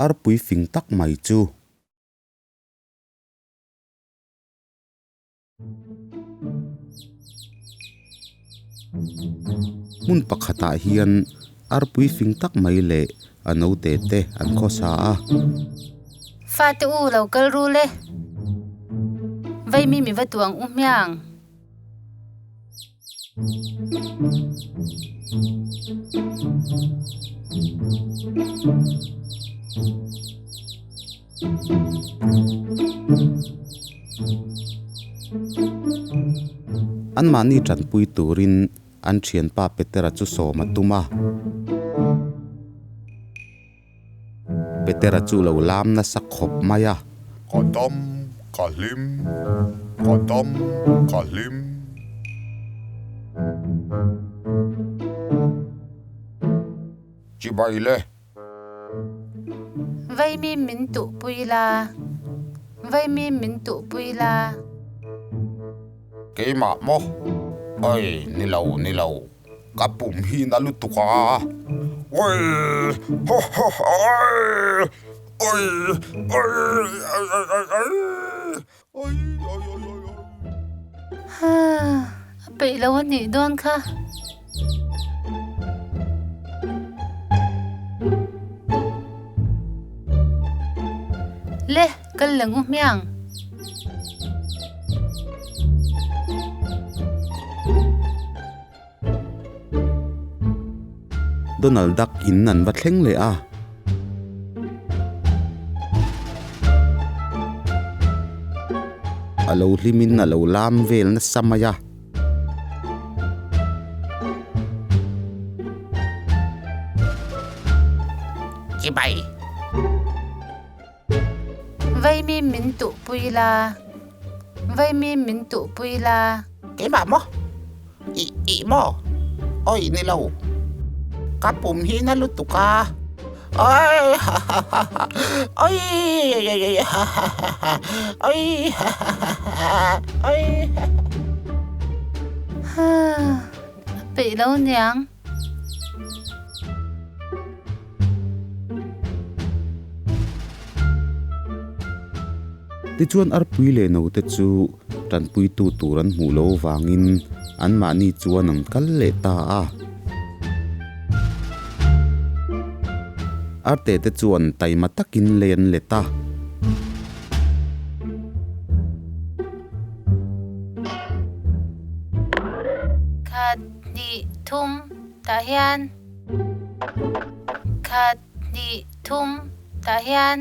Arpui fing tak mai chu mun pakhata hian Arpui fing tak mai le ano te an khosa a Fate u local rule vai mi vatuang umyang an mani tran pui turin an thian pa petera chu so matuma petera chu lo lam na sak khop maya Kadam kalim kadam kalim Chibaile vai mi min tu puila Cái mà mo ơi ni lâu kapum hi na lutuka oi ho ho oi ha bị lâu ni don kha le kal lang umyang Donald Duck in nan va thleng le a alo hlimin alo lam vel na samaya Chibai vai mi min tu puila Cái mà mo i mo oi ni lâu kapum hi na lutuka oi oi oi ha bị lâu nhang ti chuan Arpui le no te chu tran pui tu turan hmu lo wangin an mani chuan an kal le ta a arte te chuan taima takin len le ta khat di thum ta hian khat di thum ta hian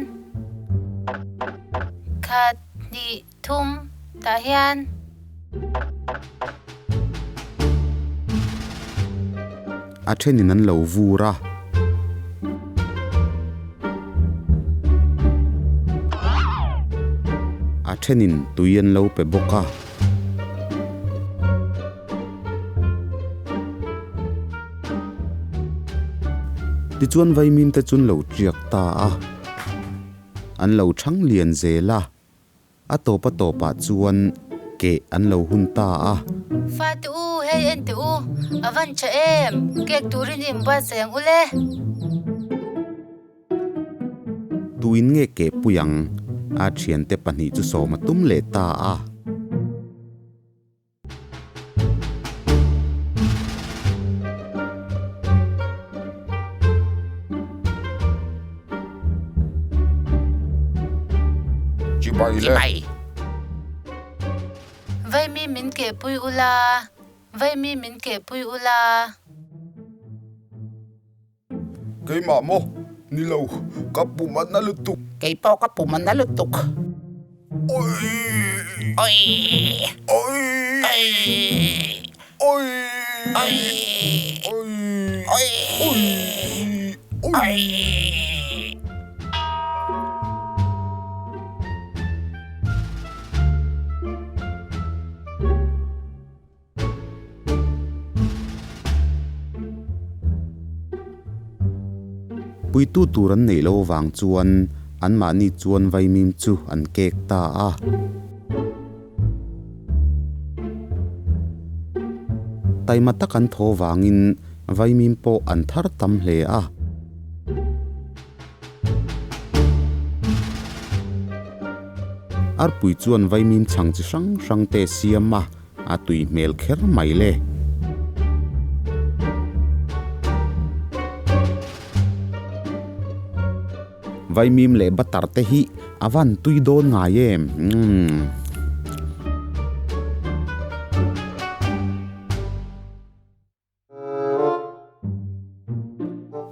khat di thum ta hian a thenin an lo vura a thenin tuian lo pe boka ti chuan vaimin te chun lo triak ta a an lo thang lian zela a topa chuan ke an lo hun ta a Fatu hey ente u avan cha em kek turin im ba sayang ule tuin nge ke puyang a thian te pani chu so ma tum le ta a Chibaile vai mi min ke pui ula Cái mà mo ni lâu kapum na lutuk Cái po kapum na lutuk. oi Oi, oi oi, oi oi, oi oi, oi. pui tu turan nei lo wang chuan an mani chuan vaimim chu an kek ta a tai mata kan tho wangin vaimim po an thar tam hle a Arpui chuan vaimim chang chi sang sang te siama a tui mel kher mai le vaimim le batar te hi avan tui don nga yem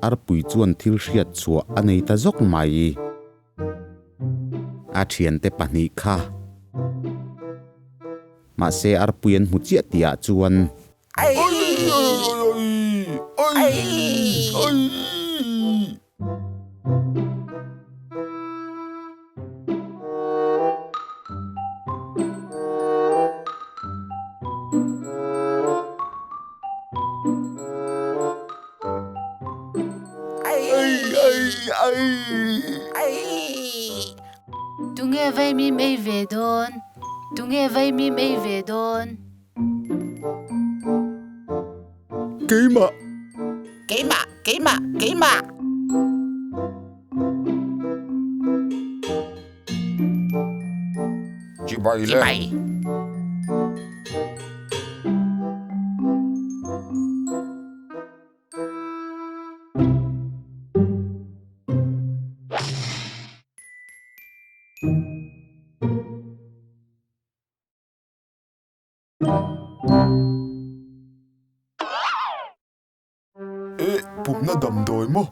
Arpui chuan thil hriat chua anei ta zok mai a thian te pani kha ma se Arpui an mu chia tia chuan ai ai Tu nghe vay mim ei về đôn. Tu nghe vay mim ei về đôn. Kỹ mà Chị bay lên. bày Bụng nó đầm đồi mo.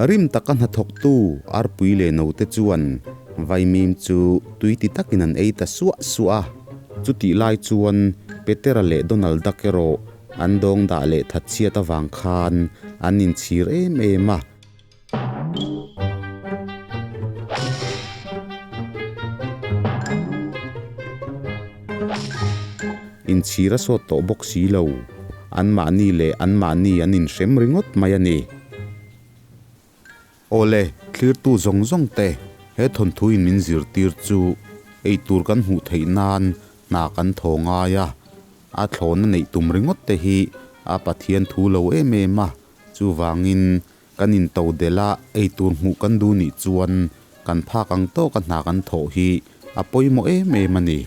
rim takan hathok tu Arpui le no te chuan vaimim chu tuiti takin an eita suwa chuti lai chuan Petera le Donald Dakero an dong da le thachia ta wang khan an in chhir em a in chhira so to boxi lo an mani le an mani an in hrem ringot mai ani ole clear tu zong te he thon thu in min zir tir chu ei tur kan hu thei nan na kan thonga ya a thlon nei tum ringot te hi a pathian thu lo ma chu wangin kan in to dela ei tur hu kan du ni chuan kan phak ang to kan na kan tho hi a poimo mani